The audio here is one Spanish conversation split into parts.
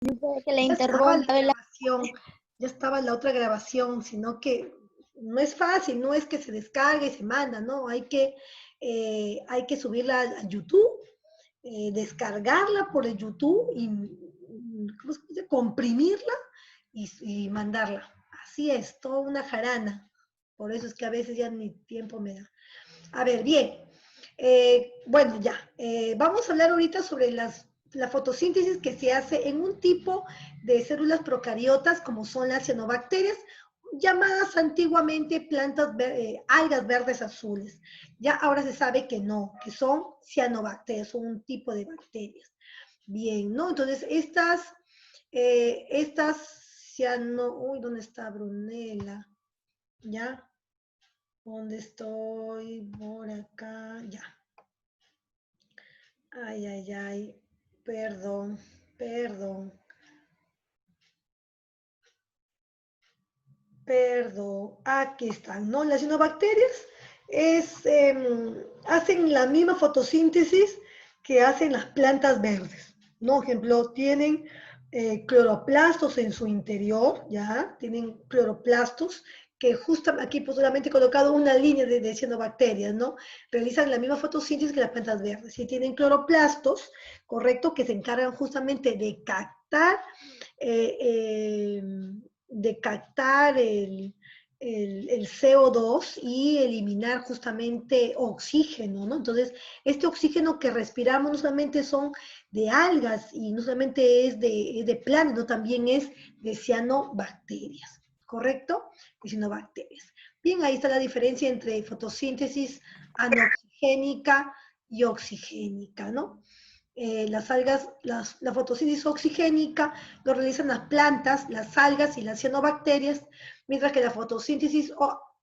Que le Ya estaba la interrumpa. grabación, ya estaba la otra grabación, sino que no es fácil, no es que se descargue y se manda, ¿no? Hay que subirla a YouTube, descargarla por el YouTube y ¿cómo se dice? Comprimirla y mandarla. Así es, toda una jarana. Por eso es que a veces ya ni tiempo me da. A ver, bien. Bueno, ya. Vamos a hablar ahorita sobre la fotosíntesis que se hace en un tipo de células procariotas como son las cianobacterias, llamadas antiguamente algas verdes azules. Ya ahora se sabe que no, que son cianobacterias, son un tipo de bacterias. Bien, ¿no? Entonces, uy, ¿dónde está Brunella? ¿Ya? ¿Dónde estoy? Por acá, ya. Ay, ay, ay. Perdón, perdón. Perdón. Aquí están, ¿no? Las cianobacterias hacen la misma fotosíntesis que hacen las plantas verdes, ¿no? Por ejemplo, tienen cloroplastos en su interior, ¿ya? Tienen cloroplastos que justo aquí pues solamente he colocado una línea de cianobacterias, ¿no? Realizan la misma fotosíntesis que las plantas verdes. Y tienen cloroplastos, correcto, que se encargan justamente eh, eh, de captar el CO2 y eliminar justamente oxígeno, ¿no? Entonces, este oxígeno que respiramos no solamente son de algas y no solamente es de plantas, no, también es de cianobacterias, ¿correcto? De cianobacterias. Bien, ahí está la diferencia entre fotosíntesis anoxigénica y oxigénica, ¿no? Las algas, la fotosíntesis oxigénica lo realizan las plantas, las algas y las cianobacterias, mientras que la fotosíntesis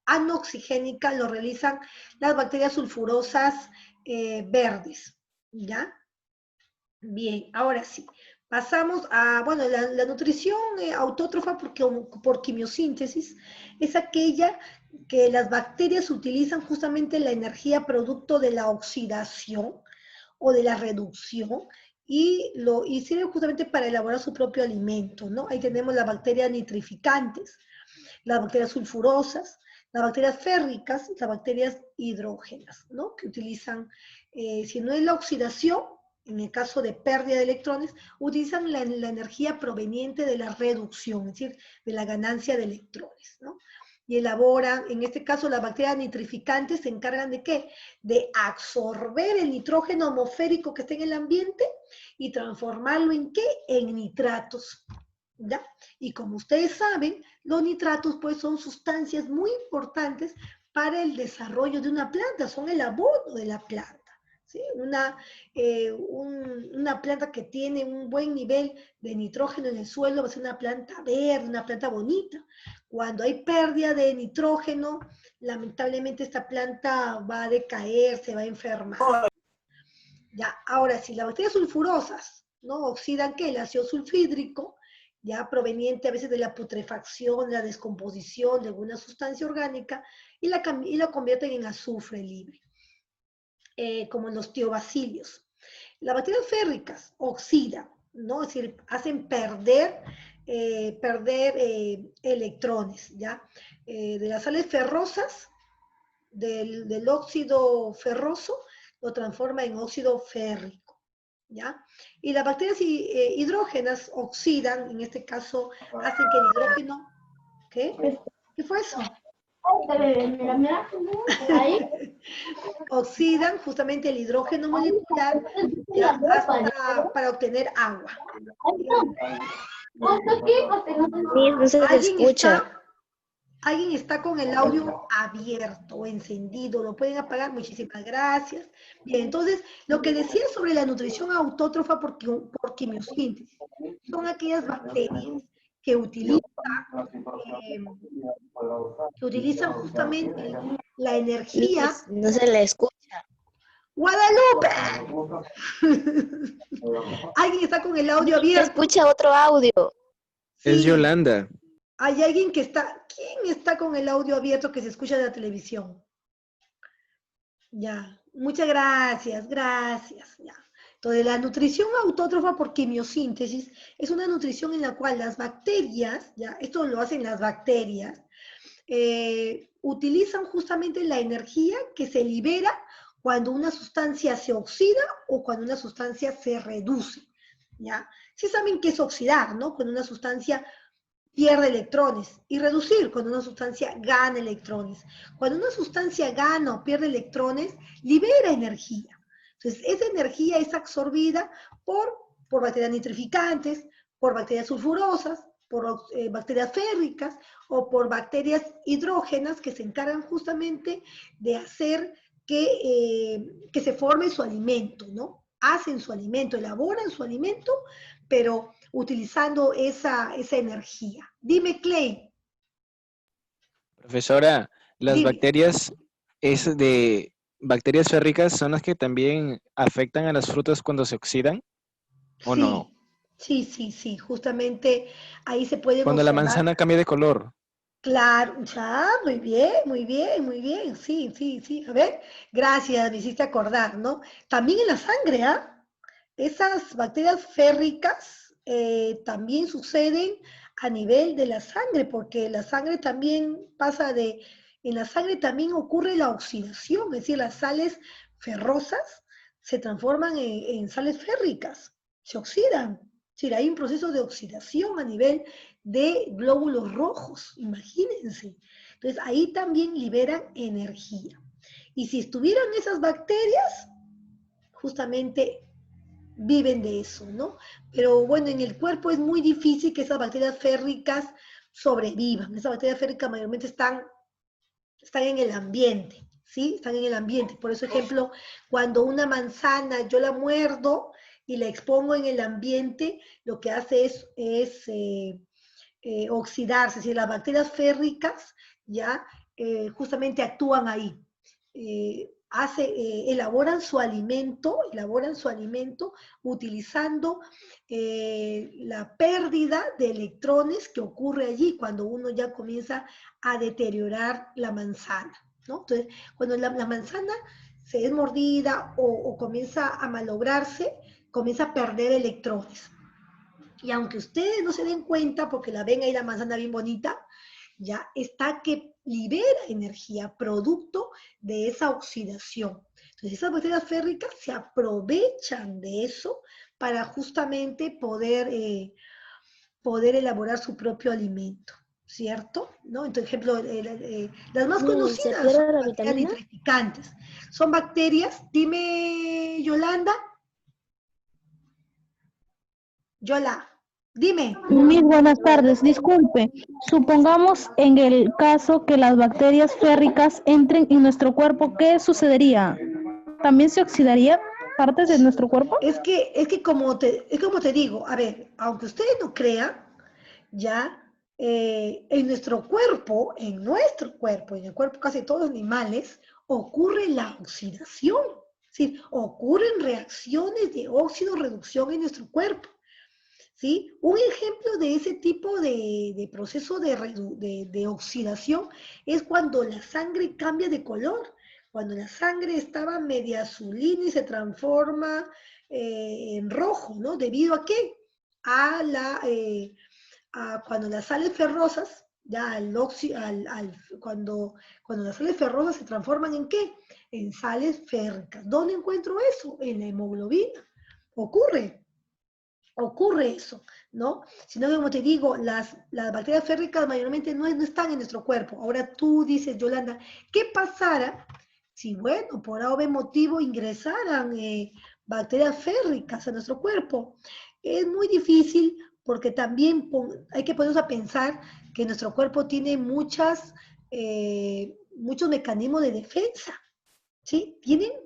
anoxigénica lo realizan las bacterias sulfurosas verdes, ¿ya? Bien, ahora sí. Pasamos a, bueno, la nutrición autótrofa por quimiosíntesis es aquella que las bacterias utilizan justamente la energía producto de la oxidación o de la reducción y sirve justamente para elaborar su propio alimento, ¿no? Ahí tenemos las bacterias nitrificantes, las bacterias sulfurosas, las bacterias férricas, las bacterias hidrógenas, ¿no? Que utilizan, si no es la oxidación, en el caso de pérdida de electrones, utilizan la energía proveniente de la reducción, es decir, de la ganancia de electrones, ¿no? Y elaboran, en este caso, las bacterias nitrificantes se encargan de ¿qué? De absorber el nitrógeno atmosférico que está en el ambiente y transformarlo ¿en qué? En nitratos, ¿ya? Y como ustedes saben, los nitratos pues son sustancias muy importantes para el desarrollo de una planta, son el abono de la planta. ¿Sí? Una planta que tiene un buen nivel de nitrógeno en el suelo va a ser una planta verde, una planta bonita. Cuando hay pérdida de nitrógeno, lamentablemente esta planta va a decaer, se va a enfermar. Ya, ahora, si las bacterias sulfurosas, ¿no? Oxidan, ¿qué? El ácido sulfídrico, ya proveniente a veces de la putrefacción, de la descomposición de alguna sustancia orgánica, y la convierten en azufre libre, como en los tiobacilios. Las bacterias férricas oxidan, ¿no? Es decir, hacen perder electrones, ¿ya? De las sales ferrosas, del óxido ferroso, lo transforma en óxido férrico, ¿ya? Y las bacterias hidrógenas oxidan, en este caso, hacen que el hidrógeno, ¿qué? ¿Qué fue eso? Oxidan justamente el hidrógeno molecular, ¿ya? Para obtener agua. Sí, no se ¿Alguien escucha. está Alguien está con el audio abierto o encendido, lo pueden apagar, muchísimas gracias. Bien, entonces, lo que decía sobre la nutrición autótrofa por quimiosíntesis, son aquellas bacterias que eh, que utilizan justamente la energía. Liz, no se le escucha. ¡Guadalupe! Alguien está con el audio Se abierto. escucha otro audio. Es Sí, Yolanda. hay alguien que está. ¿Quién está con el audio abierto que se escucha en la televisión? Ya, muchas gracias, gracias. Ya. Entonces, la nutrición autótrofa por quimiosíntesis es una nutrición en la cual las bacterias, ya, esto lo hacen las bacterias, utilizan justamente la energía que se libera cuando una sustancia se oxida o cuando una sustancia se reduce, ¿ya? Sí saben qué es oxidar, ¿no? Cuando una sustancia pierde electrones, y reducir cuando una sustancia gana electrones. Cuando una sustancia gana o pierde electrones, libera energía. Entonces, esa energía es absorbida por bacterias nitrificantes, por bacterias sulfurosas, por bacterias férricas o por bacterias hidrógenas que se encargan justamente de hacer que se forme su alimento, ¿no? Hacen su alimento, elaboran su alimento, pero utilizando esa energía. Dime, Clay, Profesora, las dime. bacterias bacterias férricas son las que también afectan a las frutas cuando se oxidan, ¿o no? Sí, sí, sí, sí, justamente ahí se pueden Cuando la observar. manzana cambia de color. Claro, ya, muy bien, muy bien, muy bien, sí, sí, sí. A ver, gracias, me hiciste acordar, ¿no? También en la sangre, ¿ah? Esas bacterias férricas también suceden a nivel de la sangre, porque la sangre también en la sangre también ocurre la oxidación, es decir, las sales ferrosas se transforman en sales férricas, se oxidan. Es decir, hay un proceso de oxidación a nivel de glóbulos rojos, imagínense. Entonces, ahí también liberan energía. Y si estuvieran esas bacterias, justamente viven de eso, ¿no? Pero bueno, en el cuerpo es muy difícil que esas bacterias férricas sobrevivan. Esas bacterias férricas mayormente están en el ambiente, ¿sí? Están en el ambiente. Por eso, ejemplo, cuando una manzana yo la muerdo y la expongo en el ambiente, lo que hace es oxidarse, es decir, las bacterias férricas ya justamente actúan ahí. Elaboran su alimento utilizando la pérdida de electrones que ocurre allí cuando uno ya comienza a deteriorar la manzana, ¿no? Entonces, cuando la manzana se es mordida o comienza a malograrse, comienza a perder electrones. Y aunque ustedes no se den cuenta, porque la ven ahí la manzana bien bonita, ya está que libera energía, producto de esa oxidación. Entonces esas bacterias férricas se aprovechan de eso para justamente poder elaborar su propio alimento, ¿cierto? ¿No? Entonces, ejemplo, las más ¿Y se conocidas son pierde las la bacterias vitamina? nitrificantes. Son bacterias, dime, Yolanda, dime. Mis buenas tardes, disculpe. Supongamos en el caso que las bacterias férricas entren en nuestro cuerpo, ¿qué sucedería? ¿También se oxidaría partes de nuestro cuerpo? Es que como te digo, a ver, aunque ustedes no crean, ya en el cuerpo casi de todos los animales, ocurre la oxidación. Es decir, ocurren reacciones de óxido-reducción en nuestro cuerpo. ¿Sí? Un ejemplo de ese tipo de proceso de oxidación es cuando la sangre cambia de color, cuando la sangre estaba media azulina y se transforma en rojo, ¿no? ¿Debido a qué? A cuando las sales ferrosas, ya cuando las sales ferrosas se transforman ¿en qué? En sales férricas. ¿Dónde encuentro eso? En la hemoglobina. Ocurre. Ocurre eso, ¿no? Sino que, como te digo, las bacterias férricas mayormente no están en nuestro cuerpo. Ahora tú dices, Yolanda, ¿qué pasara si, bueno, por A o B motivo ingresaran bacterias férricas a nuestro cuerpo? Es muy difícil porque también hay que ponernos a pensar que nuestro cuerpo tiene muchos mecanismos de defensa. ¿Sí?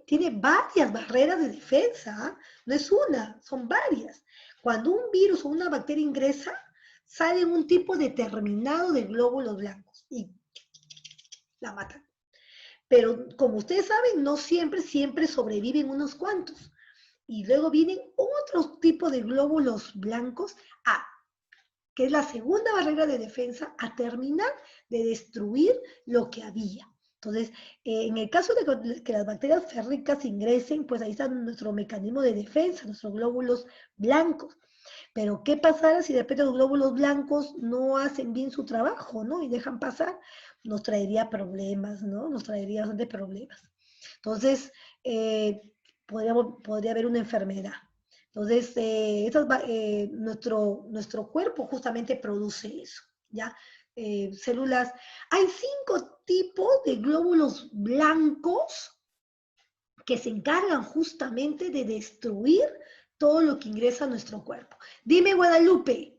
Tiene varias barreras de defensa, ¿ah? No es una, son varias. Cuando un virus o una bacteria ingresa, salen un tipo determinado de glóbulos blancos y la matan. Pero como ustedes saben, no siempre sobreviven unos cuantos. Y luego vienen otros tipos de glóbulos blancos a, que es la segunda barrera de defensa, a terminar de destruir lo que había. Entonces, en el caso de que las bacterias férricas ingresen, pues ahí está nuestro mecanismo de defensa, nuestros glóbulos blancos. Pero, ¿qué pasará si de repente los glóbulos blancos no hacen bien su trabajo, ¿no? Y dejan pasar, nos traería problemas, ¿no? Nos traería bastante problemas. Entonces, podría haber una enfermedad. Entonces, nuestro cuerpo justamente produce eso, ¿ya? Células. Hay 5 tipos de glóbulos blancos que se encargan justamente de destruir todo lo que ingresa a nuestro cuerpo. Dime, Guadalupe.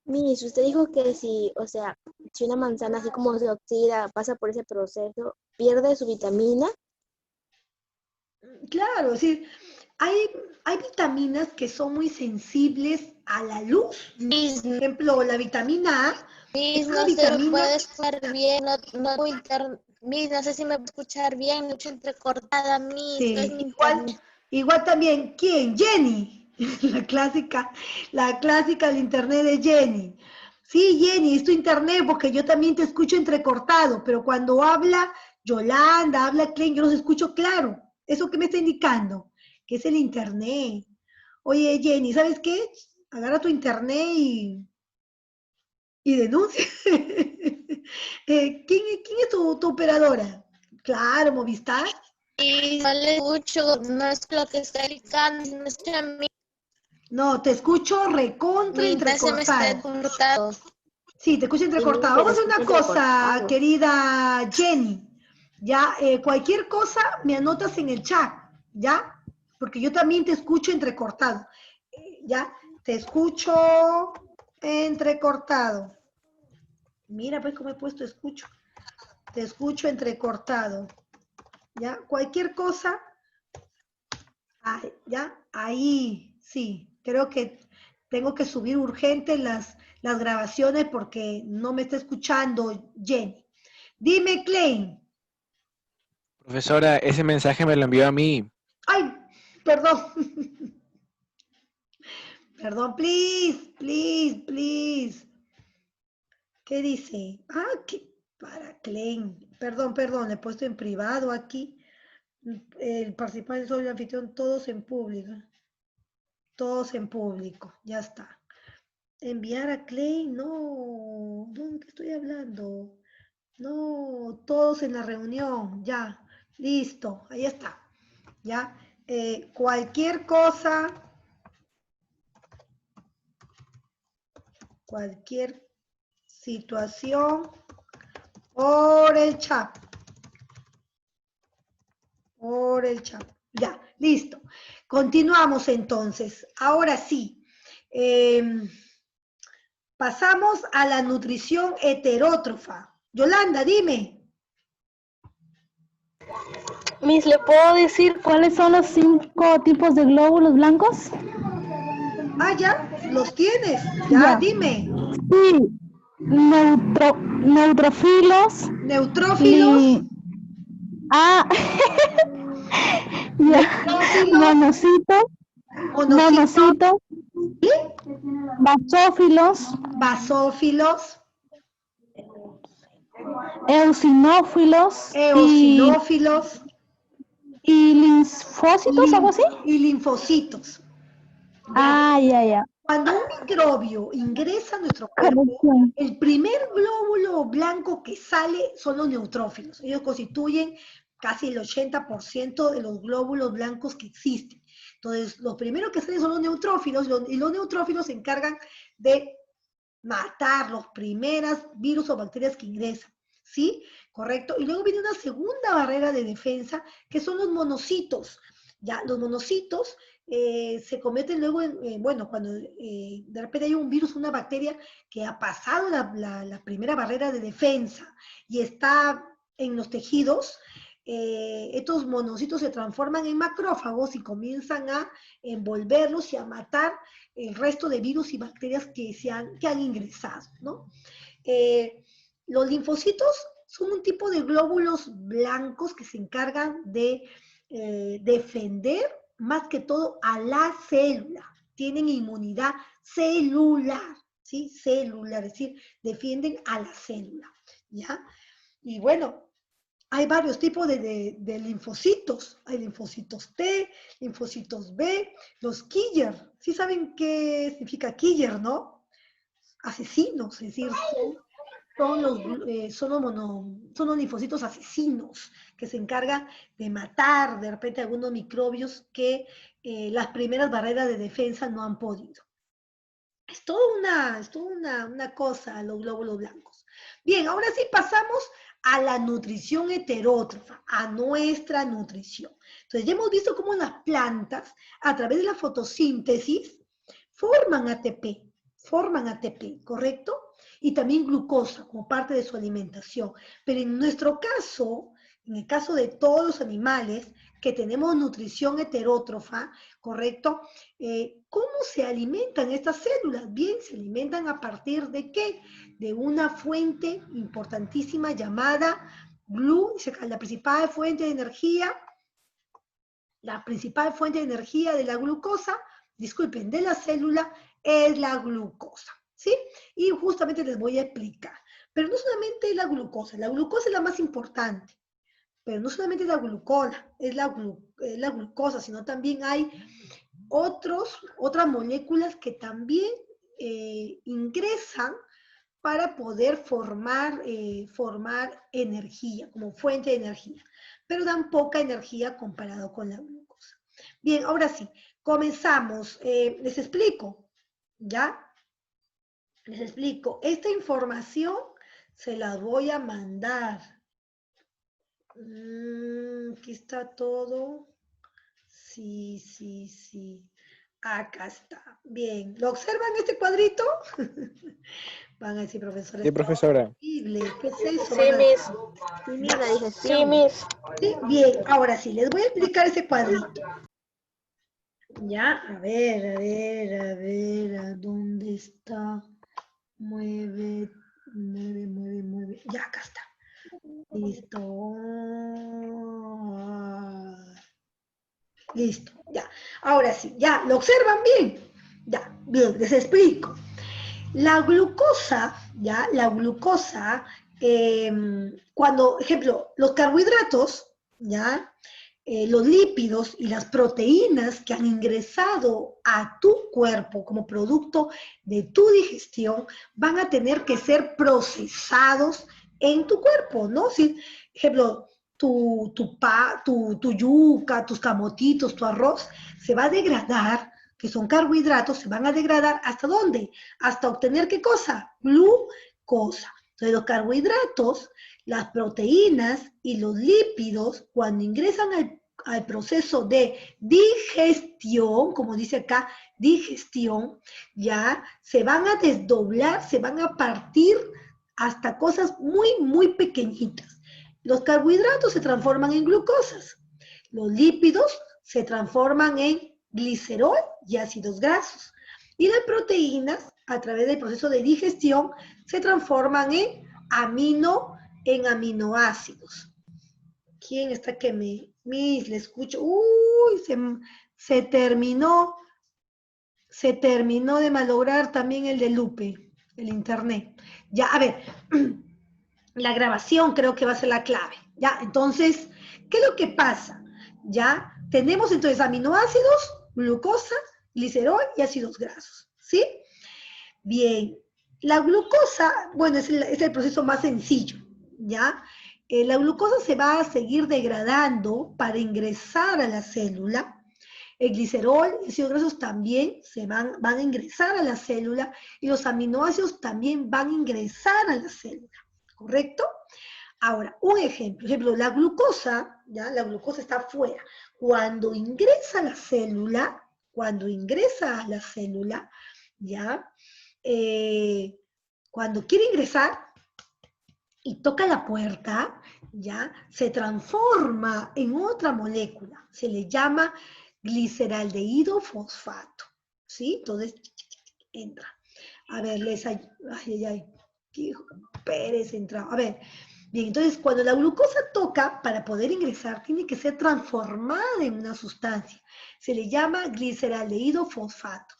Miss, usted dijo que si, o sea, si una manzana así como se oxida, pasa por ese proceso, pierde su vitamina. Claro, es decir, hay vitaminas que son muy sensibles a la luz. Miss, Por ejemplo, la vitamina A es una no se me vitamina. puede escuchar bien, Miss, no sé si me puede escuchar bien, mucho entrecortada, Miss, Sí, no es mi internet. igual también, ¿quién? Jenny, la clásica del internet de Jenny. Sí, Jenny, es tu internet porque yo también te escucho entrecortado, pero cuando habla Yolanda, habla Klein, yo los escucho claro. ¿Eso qué me está indicando? Que es el internet. Oye, Jenny, ¿sabes qué? Agarra tu internet y denuncia. ¿Quién es tu operadora? Claro, Movistar. Y no le escucho, no es lo que está indicando, no es a mí, No, te escucho recontra se me está entrecortado. entrecortado. Sí, te escucho entrecortado. Se Vamos me a hacer escucha una cosa, entrecortado. querida Jenny. Ya, cualquier cosa me anotas en el chat, ¿ya? Porque yo también te escucho entrecortado. ¿Ya? Te escucho entrecortado. Mira, pues cómo he puesto escucho. Te escucho entrecortado. ¿Ya? Cualquier cosa, ¿ya? Ahí, sí. Creo que tengo que subir urgente las grabaciones porque no me está escuchando Jenny. Dime, Klein. Profesora, ese mensaje me lo envió a mí. Ay, perdón. Perdón, please, please, please. ¿Qué dice? Ah, que para Klein. Perdón, le he puesto en privado aquí. El participante soy el anfitrión, todos en público. Todos en público, ya está. Enviar a Klein, no. ¿Dónde estoy hablando? No, todos en la reunión, ya. Listo, ahí está. Ya. Cualquier cosa, cualquier situación por el chat. Por el chat. Ya, listo. Continuamos entonces. Ahora sí. Pasamos a la nutrición heterótrofa. Yolanda, dime. Miss, ¿le puedo decir cuáles son los 5 tipos de glóbulos blancos? Ah, ya, los tienes. Ya, dime. Sí, neutrófilos. Neutrófilos. Ah, ya. Neutrófilos. Monocitos, ¿Sí? basófilos, Basófilos. eosinófilos Eosinófilos. y linfócitos, algo así. Y linfocitos. Ya. Cuando un microbio ingresa a nuestro cuerpo, Corrección. el primer glóbulo blanco que sale son los neutrófilos. Ellos constituyen casi el 80% de los glóbulos blancos que existen. Entonces, los primeros que salen son los neutrófilos, y los neutrófilos se encargan de matar los primeros virus o bacterias que ingresan. ¿Sí? Correcto. Y luego viene una segunda barrera de defensa, que son los monocitos. Ya, los monocitos se convierten luego en, bueno, cuando de repente hay un virus, una bacteria que ha pasado la primera barrera de defensa y está en los tejidos, estos monocitos se transforman en macrófagos y comienzan a envolverlos y a matar el resto de virus y bacterias que han ingresado, ¿no? Los linfocitos son un tipo de glóbulos blancos que se encargan de defender más que todo a la célula. Tienen inmunidad celular, ¿sí? Celular, es decir, defienden a la célula, ¿ya? Y bueno, hay varios tipos de linfocitos. Hay linfocitos T, linfocitos B, los killer. ¿Sí saben qué significa killer, no? Asesinos, es decir, son los linfocitos asesinos que se encargan de matar de repente algunos microbios que las primeras barreras de defensa no han podido. Es toda una cosa, los glóbulos blancos. Bien, ahora sí pasamos a la nutrición heterótrofa, a nuestra nutrición. Entonces ya hemos visto cómo las plantas, a través de la fotosíntesis, forman ATP, ¿correcto? Y también glucosa como parte de su alimentación. Pero en nuestro caso, en el caso de todos los animales que tenemos nutrición heterótrofa, ¿correcto? ¿Cómo se alimentan estas células? Bien, se alimentan a partir de ¿qué? De una fuente importantísima llamada la principal fuente de energía, de la glucosa, disculpen, de la célula, es la glucosa, ¿sí? Y justamente les voy a explicar. Pero no solamente la glucosa es la más importante, pero no solamente la glucosa, es la glucosa, sino también hay otras moléculas que también ingresan para poder formar energía, como fuente de energía, pero dan poca energía comparado con la glucosa. Bien, ahora sí, comenzamos. Les explico, ¿ya? Les explico. Esta información se la voy a mandar. Aquí está todo. Sí. Acá está. Bien. ¿Lo observan este cuadrito? Van a decir, profesora. Sí, profesora. Horrible. ¿Qué es eso? Sí, miss. Sí, miss, la digestión. Sí, miss. Sí, bien. Ahora sí, les voy a explicar ese cuadrito. Ya, a ver, ¿a dónde está? Mueve. Ya, acá está. Listo. Listo, ya. Ahora sí, ya, ¿lo observan bien? Ya, bien, les explico. La glucosa, ya, cuando, ejemplo, los carbohidratos, ya, los lípidos y las proteínas que han ingresado a tu cuerpo como producto de tu digestión van a tener que ser procesados en tu cuerpo, ¿no? Si, ejemplo, tu yuca, tus camotitos, tu arroz, se va a degradar, que son carbohidratos, se van a degradar, ¿hasta dónde? Hasta obtener, ¿qué cosa? Glucosa. Entonces, los carbohidratos, las proteínas y los lípidos, cuando ingresan al proceso de digestión, como dice acá, digestión, ya se van a desdoblar, se van a partir hasta cosas muy pequeñitas. Los carbohidratos se transforman en glucosas, los lípidos se transforman en glicerol y ácidos grasos, y las proteínas, a través del proceso de digestión, se transforman en aminoácidos. ¿Quién está que le escucho? Uy, se terminó de malograr también el de Lupe, el internet. Ya, a ver, la grabación creo que va a ser la clave. Ya, entonces, ¿qué es lo que pasa? Ya, tenemos entonces aminoácidos, glucosa, glicerol y ácidos grasos, ¿sí? Bien, la glucosa, bueno, es el proceso más sencillo, ¿ya? La glucosa se va a seguir degradando para ingresar a la célula. El glicerol y ácidos grasos también van a ingresar a la célula y los aminoácidos también van a ingresar a la célula, ¿correcto? Ahora, un ejemplo, la glucosa, ¿ya? La glucosa está afuera. Cuando ingresa a la célula, ¿ya? Cuando quiere ingresar y toca la puerta, ¿ya? Se transforma en otra molécula. Se le llama gliceraldehído fosfato, ¿sí? Entonces, entra. A ver, Pérez entra. A ver, bien, entonces cuando la glucosa toca, para poder ingresar, tiene que ser transformada en una sustancia. Se le llama gliceraldehído fosfato.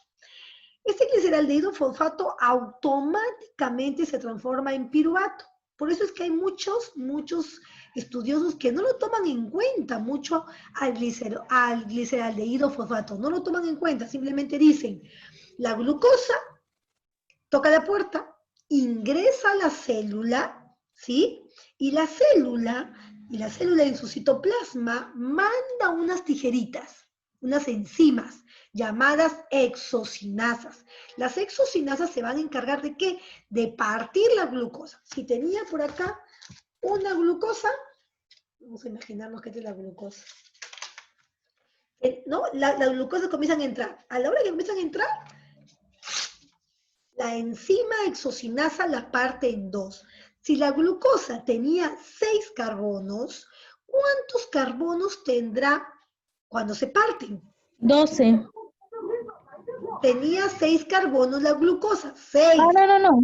Este gliceraldehído fosfato automáticamente se transforma en piruvato. Por eso es que hay muchos estudiosos que no lo toman en cuenta mucho al gliceraldehído fosfato. No lo toman en cuenta, simplemente dicen, la glucosa toca la puerta, ingresa a la célula, ¿sí? Y la célula en su citoplasma manda unas tijeritas, unas enzimas llamadas exocinasas. Las exocinasas se van a encargar ¿de qué? De partir la glucosa. Si tenía por acá una glucosa, vamos a imaginarnos que esta es la glucosa. ¿No? La glucosa comienzan a entrar. A la hora que comienzan a entrar, la enzima exocinasa la parte en dos. Si la glucosa tenía 6 carbonos, ¿cuántos carbonos tendrá cuando se parten? 12. Tenía 6 carbonos la glucosa. 6. Ah, no.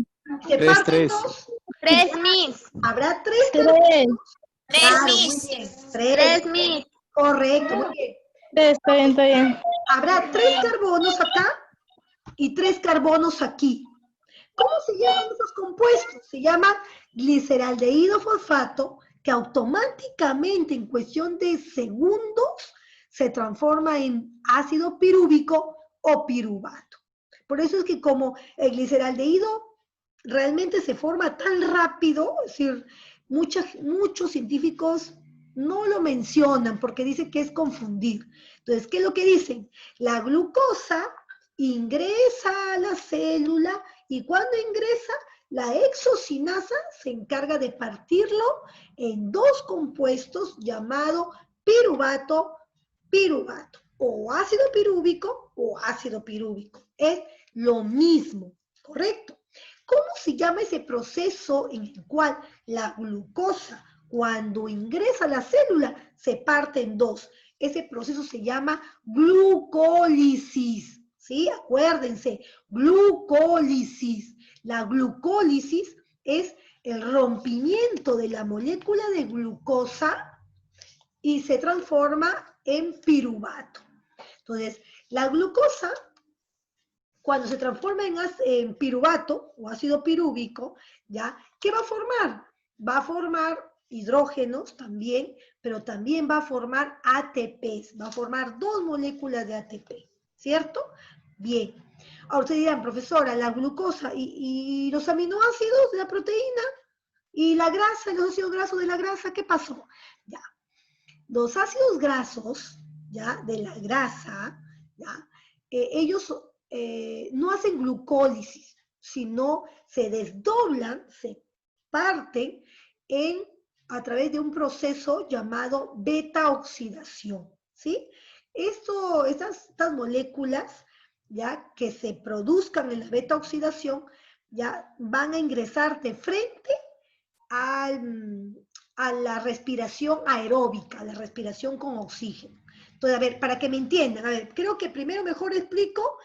Se Tres, parten tres. 2. 3, Miss. Habrá 3 3. carbonos. 3, Claro, muy Miss. bien. 3, Miss. Correcto, muy bien. Está bien, está bien. Habrá 3 carbonos acá y 3 carbonos aquí. ¿Cómo se llaman esos compuestos? Se llama gliceraldehído fosfato, que automáticamente en cuestión de segundos se transforma en ácido pirúvico o piruvato. Por eso es que como el gliceraldehído realmente se forma tan rápido, es decir, muchos científicos no lo mencionan porque dicen que es confundir. Entonces, ¿qué es lo que dicen? La glucosa ingresa a la célula y cuando ingresa, la exocinasa se encarga de partirlo en 2 compuestos llamados piruvato, o ácido pirúvico o ácido pirúvico. Es lo mismo, ¿correcto? ¿Cómo se llama ese proceso en el cual la glucosa, cuando ingresa a la célula, se parte en 2? Ese proceso se llama glucólisis, ¿sí? Acuérdense, glucólisis. La glucólisis es el rompimiento de la molécula de glucosa y se transforma en piruvato. Entonces, la glucosa, cuando se transforma en piruvato o ácido pirúvico, ¿ya? ¿Qué va a formar? Va a formar hidrógenos también, pero también va a formar ATPs, va a formar 2 moléculas de ATP, ¿cierto? Bien. Ahora ustedes dirán, profesora, la glucosa y los aminoácidos de la proteína y la grasa, los ácidos grasos de la grasa, ¿qué pasó? Ya. Los ácidos grasos, ¿ya? De la grasa, ¿ya? Ellos no hacen glucólisis, sino se desdoblan, se parten a través de un proceso llamado beta-oxidación, ¿sí? Estas moléculas, ¿ya? Que se produzcan en la beta-oxidación, ¿ya? Van a ingresar de frente a la respiración aeróbica, a la respiración con oxígeno. Entonces, a ver, para que me entiendan, a ver, creo que primero mejor explico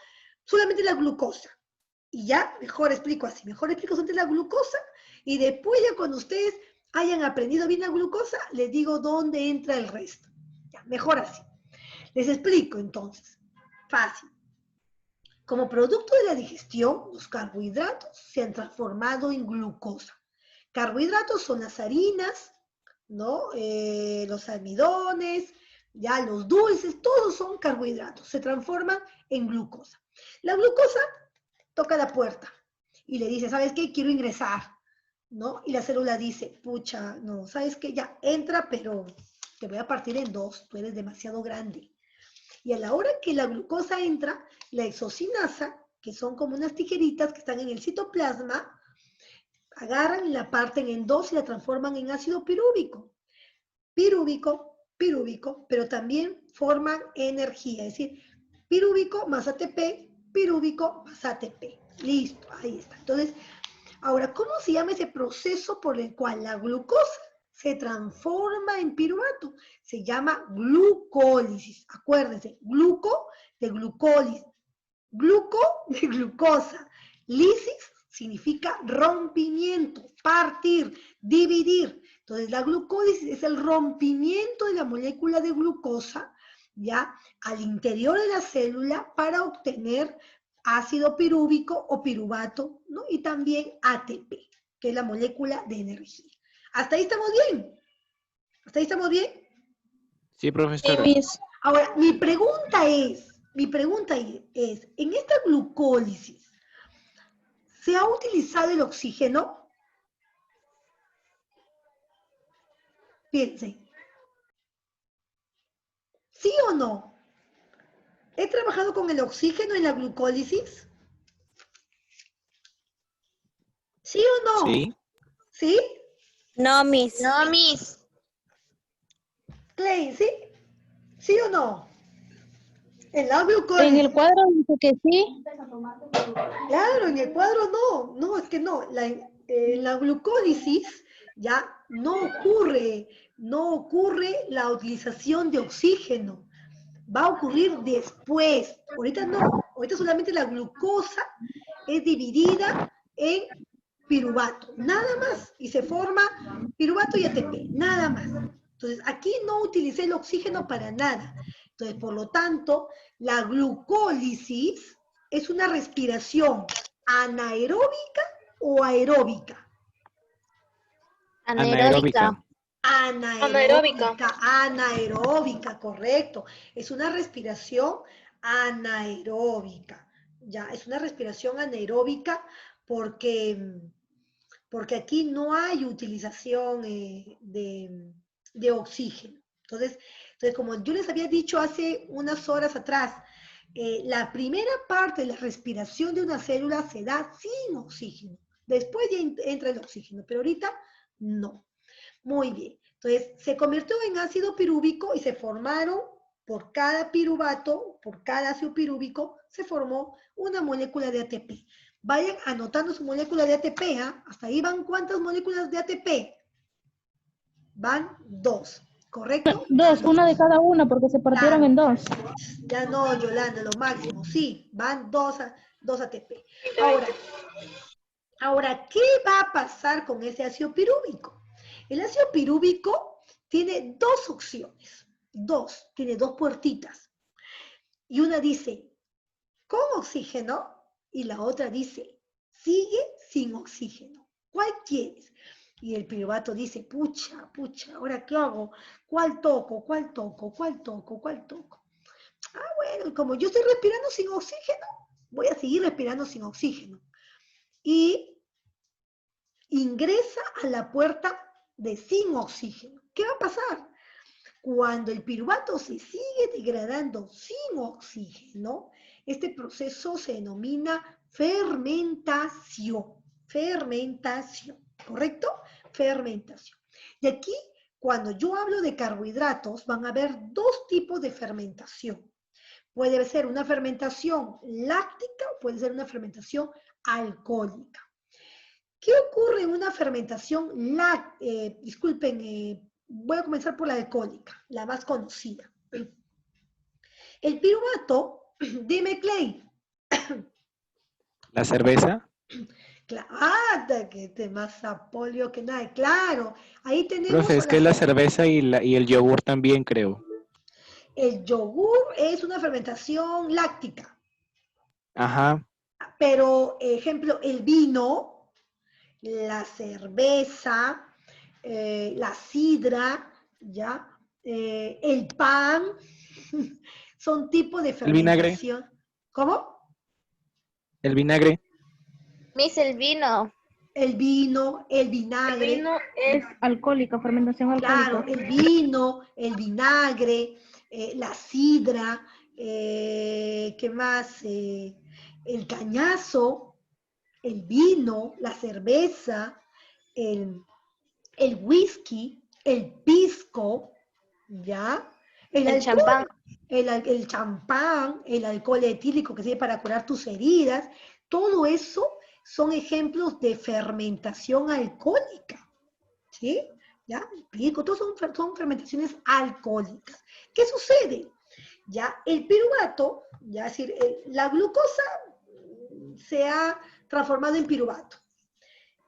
solamente la glucosa. Y ya, mejor explico así, mejor explico solamente la glucosa y después ya cuando ustedes hayan aprendido bien la glucosa, les digo dónde entra el resto. Ya, mejor así. Les explico entonces. Fácil. Como producto de la digestión, los carbohidratos se han transformado en glucosa. Carbohidratos son las harinas, ¿no? Los almidones, ya los dulces, todos son carbohidratos, se transforman en glucosa. La glucosa toca la puerta y le dice, ¿sabes qué? Quiero ingresar, ¿no? Y la célula dice, pucha, no, ¿sabes qué? Ya entra, pero te voy a partir en 2, tú eres demasiado grande. Y a la hora que la glucosa entra, la exocinasa, que son como unas tijeritas que están en el citoplasma, agarran y la parten en 2 y la transforman en ácido pirúvico. Pirúvico, pero también forman energía, es decir, pirúvico más ATP, pirúvico más ATP. Listo, ahí está. Entonces, ahora, ¿cómo se llama ese proceso por el cual la glucosa se transforma en piruvato? Se llama glucólisis. Acuérdense, gluco de glucólisis, gluco de glucosa, lisis significa rompimiento, partir, dividir. Entonces, la glucólisis es el rompimiento de la molécula de glucosa, ¿ya? Al interior de la célula para obtener ácido pirúvico o piruvato, ¿no? Y también ATP. que es la molécula de energía. ¿Hasta ahí estamos bien? ¿Hasta ahí estamos bien? Sí, profesora. Ahora, mi pregunta es, en esta glucólisis, ¿se ha utilizado el oxígeno? Piensen. ¿Sí o no? ¿He trabajado con el oxígeno en la glucólisis? ¿Sí o no? Sí. ¿Sí? No, Miss. Clay, ¿sí? ¿Sí o no? En la En glucólisis. el cuadro dice que sí. Claro, en el cuadro no. No, es que no. En la glucólisis ya no ocurre la utilización de oxígeno. Va a ocurrir después. Ahorita no. Ahorita solamente la glucosa es dividida en piruvato, nada más. Y se forma piruvato y ATP, nada más. Entonces, aquí no utilicé el oxígeno para nada. Entonces, por lo tanto, la glucólisis es una respiración anaeróbica o aeróbica. Anaeróbica. Anaeróbica, correcto. Es una respiración anaeróbica. Ya, es una respiración anaeróbica porque aquí no hay utilización de oxígeno. Entonces, como yo les había dicho hace unas horas atrás, la primera parte de la respiración de una célula se da sin oxígeno. Después ya entra el oxígeno, pero ahorita no. Muy bien. Entonces, se convirtió en ácido pirúvico y se formaron por cada piruvato, por cada ácido pirúvico, se formó una molécula de ATP. Vayan anotando su molécula de ATP, ¿ah? Hasta ahí van ¿cuántas moléculas de ATP? Van 2, ¿correcto? Dos, una de cada una porque se partieron en dos. Ya no, Yolanda, lo máximo. Sí, van 2 ATP. Ahora, ¿qué va a pasar con ese ácido pirúvico? El ácido pirúvico tiene dos opciones. Tiene dos puertitas. Y una dice, con oxígeno, y la otra dice, sigue sin oxígeno. ¿Cuál quieres? Y el piruvato dice, pucha, ¿ahora qué hago? ¿Cuál toco? Bueno, como yo estoy respirando sin oxígeno, voy a seguir respirando sin oxígeno. Y ingresa a la puerta de sin oxígeno. ¿Qué va a pasar? Cuando el piruvato se sigue degradando sin oxígeno, este proceso se denomina fermentación. ¿Correcto? Fermentación. Y aquí, cuando yo hablo de carbohidratos, van a haber dos tipos de fermentación. Puede ser una fermentación láctica o puede ser una fermentación alcohólica. ¿Qué ocurre en una fermentación voy a comenzar por la alcohólica, la más conocida. El piruvato, dime, Clay. ¿La cerveza? Claro, que te más apolio que nada, claro. Ahí tenemos... Profe, es que la cerveza y el yogur también, creo. El yogur es una fermentación láctica. Ajá. Pero, ejemplo, el vino, la cerveza, la sidra, ¿ya? El pan, son tipos de fermentación. ¿El vinagre? ¿Cómo? ¿El vinagre? Miss, el vino. El vino, el vinagre. El vino es alcohólica, fermentación alcohólica. Claro, el vino, el vinagre, la sidra, ¿qué más? El cañazo, el vino, la cerveza, el whisky, el pisco, ¿ya? El champán. El champán, el alcohol etílico que sirve para curar tus heridas, todo eso son ejemplos de fermentación alcohólica, ¿sí? ¿Ya? El pisco, todos son fermentaciones alcohólicas. ¿Qué sucede? Ya el piruvato, ya es decir, la glucosa se ha transformado en piruvato.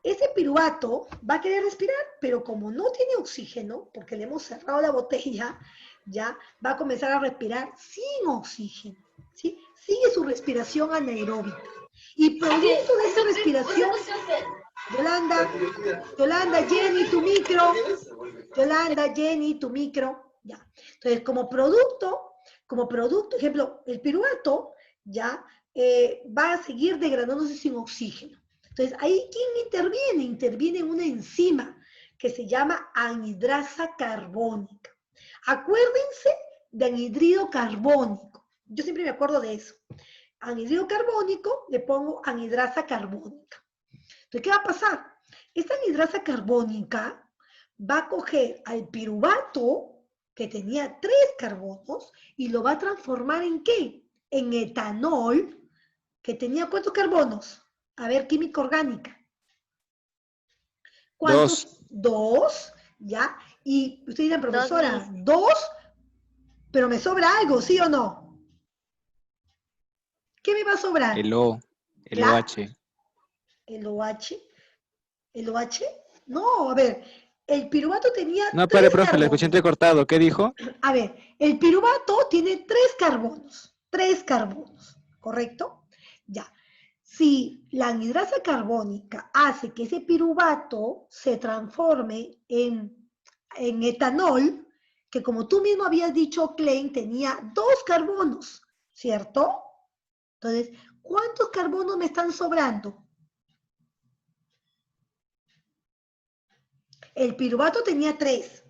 Ese piruvato va a querer respirar, pero como no tiene oxígeno, porque le hemos cerrado la botella, ya va a comenzar a respirar sin oxígeno, ¿sí? Sigue su respiración anaeróbica. Y producto de esa respiración, Yolanda, Jenny, tu micro. Yolanda, Jenny, tu micro. Ya. Entonces, como producto, ejemplo, el piruvato, ya, va a seguir degradándose sin oxígeno. Entonces, ahí, ¿quién interviene? Interviene una enzima que se llama anhidrasa carbónica. Acuérdense de anhidrido carbónico. Yo siempre me acuerdo de eso. Anhidrido carbónico, le pongo anhidrasa carbónica. Entonces, ¿qué va a pasar? Esta anhidrasa carbónica va a coger al piruvato, que tenía 3 carbonos, y lo va a transformar ¿en qué? En etanol, que tenía ¿cuántos carbonos? A ver, química orgánica. ¿Cuántos? 2, ¿ya? Y usted dirá, profesora, 2, pero me sobra algo, ¿sí o no? ¿Qué me va a sobrar? El O, el Claro. OH. ¿El OH? ¿El OH? No, a ver, el piruvato tenía No, 3 pare, profe, le carbonos. escuché entrecortado. ¿Qué dijo? A ver, el piruvato tiene 3 carbonos, ¿correcto? Ya. Si la anhidrasa carbónica hace que ese piruvato se transforme en etanol, que como tú mismo habías dicho, Klein, tenía 2 carbonos, ¿cierto? Entonces, ¿cuántos carbonos me están sobrando? El piruvato tenía 3.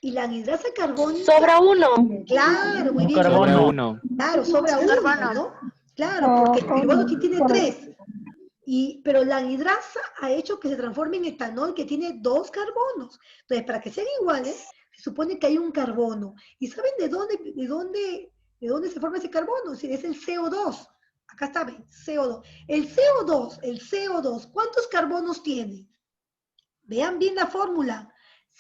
Y la anhidrasa carbónica... Sobra 1. Claro, muy bien. Sobra 1. Claro, sobra 1, ¿no? Claro, porque el piruvato aquí tiene 3. Pero la anhidrasa ha hecho que se transforme en etanol que tiene 2 carbonos. Entonces, para que sean iguales, se supone que hay un carbono. ¿Y saben de dónde se forma ese carbono? Es el CO2. Acá está, ven, CO2. El CO2, ¿cuántos carbonos tiene? Vean bien la fórmula.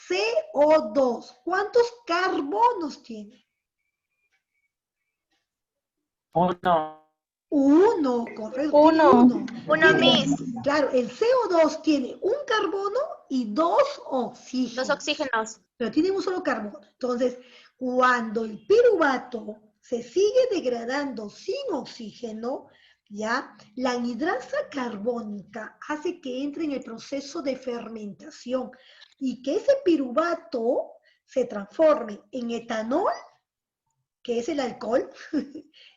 CO2, ¿cuántos carbonos tiene? 1, correcto. 1. Claro, el CO2 tiene un carbono y 2 oxígenos. 2 oxígenos. Pero tiene un solo carbono. Entonces, cuando el piruvato se sigue degradando sin oxígeno, ¿ya? La anhidrasa carbónica hace que entre en el proceso de fermentación y que ese piruvato se transforme en etanol, que es el alcohol,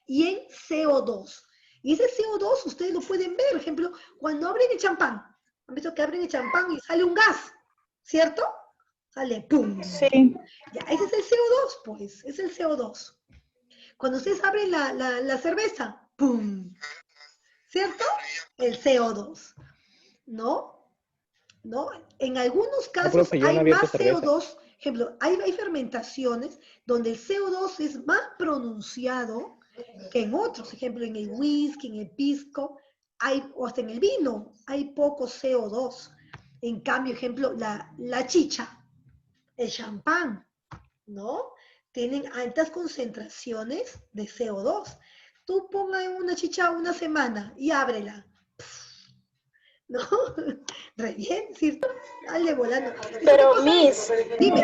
y en CO2. Y ese CO2 ustedes lo pueden ver, por ejemplo, cuando abren el champán. Han visto que abren el champán y sale un gas, ¿cierto? Sale ¡pum! Sí. Ya, ese es el CO2, pues, es el CO2. Cuando ustedes abren la cerveza, ¡pum! ¿Cierto? El CO2, ¿no? ¿No? En algunos casos profe, yo no hay abierto más cerveza. CO2. Ejemplo, hay fermentaciones donde el CO2 es más pronunciado que en otros. Ejemplo, en el whisky, en el pisco, o hasta en el vino, hay poco CO2. En cambio, ejemplo, la chicha, el champán, ¿no? Tienen altas concentraciones de CO2. Tú ponga en una chicha una semana y ábrela. ¿No? Re bien, sí. Dale volando. Pero, Miss, Dime.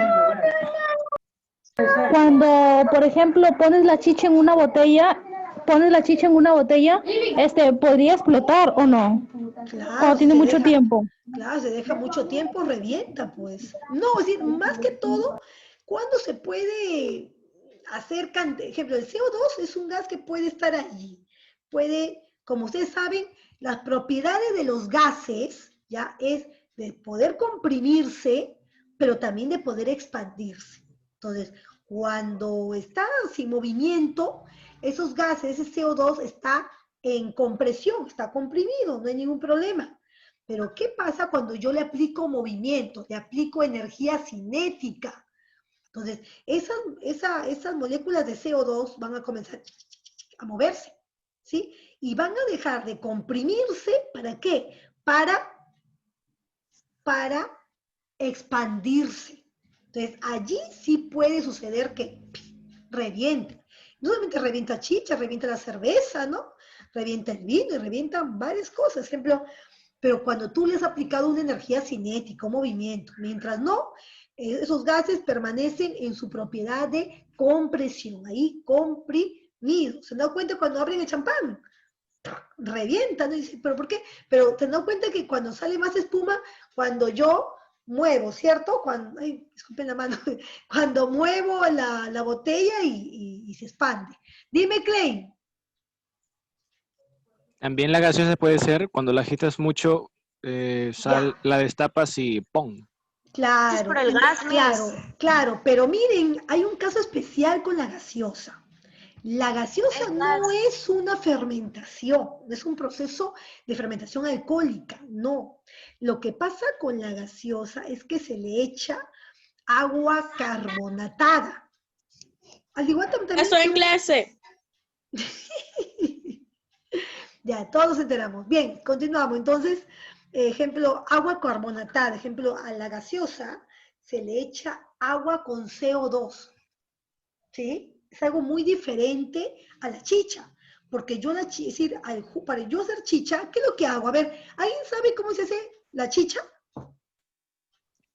Cuando, por ejemplo, pones la chicha en una botella, podría explotar o no, Claro, cuando tiene mucho tiempo. Claro, se deja mucho tiempo, revienta, pues. No, es decir, más que todo, ¿cuándo se puede hacer, ejemplo, el CO2 es un gas que puede estar allí. Puede, como ustedes saben, las propiedades de los gases, ya, es de poder comprimirse, pero también de poder expandirse. Entonces, cuando está sin movimiento, esos gases, ese CO2 está en compresión, está comprimido, no hay ningún problema. Pero ¿qué pasa cuando yo le aplico movimiento, le aplico energía cinética? Entonces, esas moléculas de CO2 van a comenzar a moverse, ¿sí? Y van a dejar de comprimirse, ¿para qué? Para expandirse. Entonces, allí sí puede suceder que reviente. No solamente revienta chicha, revienta la cerveza, ¿no? Revienta el vino y revientan varias cosas. Ejemplo, pero cuando tú le has aplicado una energía cinética, un movimiento, mientras no, esos gases permanecen en su propiedad de compresión, ahí comprimidos. ¿Se han dado cuenta cuando abren el champán? revienta, ¿no? Y dice, ¿pero por qué? Pero te das cuenta que cuando sale más espuma, cuando yo muevo, ¿cierto? Cuando, ay, disculpen la mano, cuando muevo la botella y se expande. Dime, Clay. También la gaseosa puede ser cuando la agitas mucho, Ya, la destapas y ¡pum! Es por claro, el gas, claro, Miss. claro, pero miren, hay un caso especial con la gaseosa. La gaseosa El no gas. es una fermentación, no es un proceso de fermentación alcohólica, no. Lo que pasa con la gaseosa es que se le echa agua carbonatada. Al igual también Estoy que en clase. Ya, todos nos enteramos. Bien, continuamos. Entonces, ejemplo, agua carbonatada. Ejemplo, a la gaseosa se le echa agua con CO2. ¿Sí? Es algo muy diferente a la chicha. Porque yo la chicha, es decir, para yo hacer chicha, ¿qué es lo que hago? A ver, ¿alguien sabe cómo se hace la chicha? Mi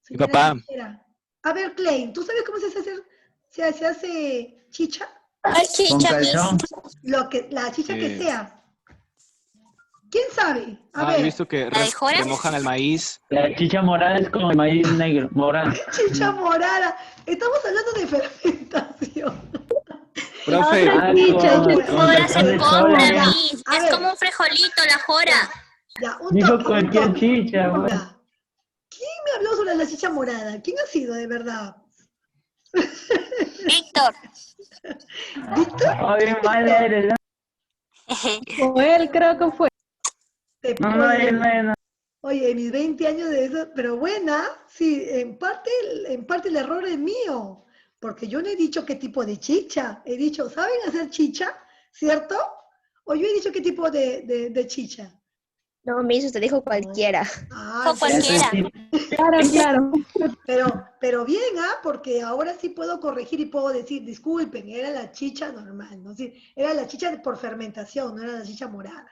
Señora papá, chichera. A ver, Klein, ¿tú sabes cómo se hace chicha? Con calzón. La chicha que eh, sea. ¿Quién sabe? A he ver. visto que ¿La de Jora? remojan el maíz. La chicha morada es como el maíz negro, morado. Chicha morada. Estamos hablando de fermentación. Profe, Otra Ah, chicha, con Jora calzón se de compra, soya. Ya, Miss. a Es ver. como un frijolito, la Jora. Ya, un Dijo toque, un cualquier toque. chicha, güey. Ya. ¿Quién me habló sobre la chicha morada? ¿Quién ha sido de verdad? Víctor. ¿Víctor? Oh, bien mala eres, ¿no? o él creo que fue. No, Oye, no. oye, mis 20 años de eso, pero buena, sí, en parte el error es mío, porque yo no he dicho qué tipo de chicha, he dicho, ¿saben hacer chicha? ¿Cierto? O yo he dicho qué tipo de chicha. No, Miss, usted dijo cualquiera. Ah, O entonces, Eso cualquiera. sí. Claro, claro. pero bien, ¿ah? Porque ahora sí puedo corregir y puedo decir, disculpen, era la chicha normal, ¿no? Sí, era la chicha por fermentación, no era la chicha morada.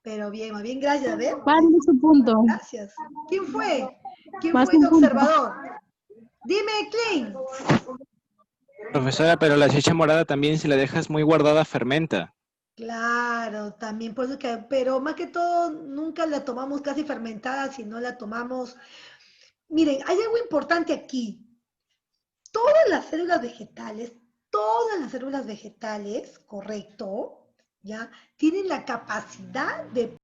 Pero bien, más bien, gracias, a ver, Válido su punto. gracias. ¿Quién fue? ¿Quién Más fue el un punto. observador? Dime, Klein. profesora, pero la chicha morada también si la dejas muy guardada fermenta. Claro, también por eso que, pero más que todo, nunca la tomamos casi fermentada, si no la tomamos. Miren, hay algo importante aquí. Todas las células vegetales, correcto, ¿ya? Tienen la capacidad de